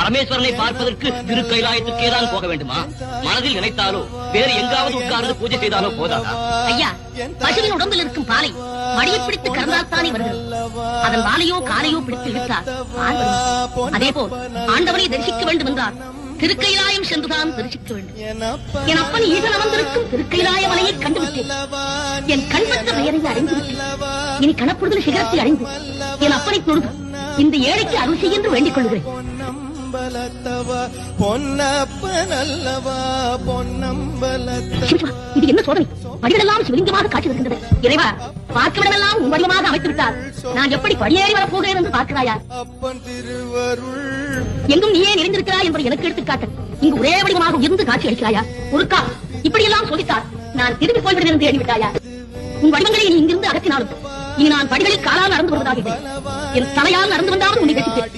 பரமேஸ்வரனை பார்ப்பதற்கு திருக்கைலாயத்துக்கே தான் போக வேண்டுமா? மனதில் நினைத்தாலோ வேறு எங்காவது உட்கார்ந்து பூஜை செய்தாலோ போதாதா? ஐயா, பசுவின் உடம்பில் இருக்கும் பாலை மடியை பிடித்து கறந்தால்தானே வருகிறது. அதன் வாலையோ காலையோ பிடித்து இழுத்தார். அதே போல் ஆண்டவனை தரிசிக்க வேண்டும் என்றால் திருக்கைலாயம் சென்றுதான் தரிசிக்க வேண்டும். என் அப்பன் ஈசன் அமர்ந்திருக்கும் திருக்கைலாய மலையை கண்டுவிட்டேன். என் கண்பற்ற பெயரை அறிந்துவிட்டேன். இனி கணப்பொழுது சிகரத்தை அடைந்து என் அப்பனை தொழுது இந்த ஏழைக்கு அருள் செய்ய என்று வேண்டிக் கொள்கிறேன். இது என்ன சோதனை? படிகளெல்லாம் சிவலிங்கமாக காட்சி வருகின்றது. இறைவா, பார்க்கவிடமெல்லாம் உன் வடிவமாக அமைத்து விட்டார். நான் எப்படி படியேறி வரப்போகிறேன் என்று பார்க்கிறாயா? எங்கும் நீயே நிறைந்திருக்கிறாய் என்பதை எனக்கு எடுத்துக்காட்டு. இங்கு ஒரே வடிவமாக உயர்ந்து காட்சி அளிக்கிறாயா? ஒருக்கா இப்படியெல்லாம் சொல்லித்தார். நான் திரும்பி போய்விடுவேன் என்று எண்ணிவிட்டாயா? உன் வடிவங்களை நீ இங்கிருந்து அகற்றினாலும் இனி நான் படிகளில் காலால் நடந்து வருவதாக என் தலையால் நடந்து வந்தாலும் உன்னை கட்டித்தேன்.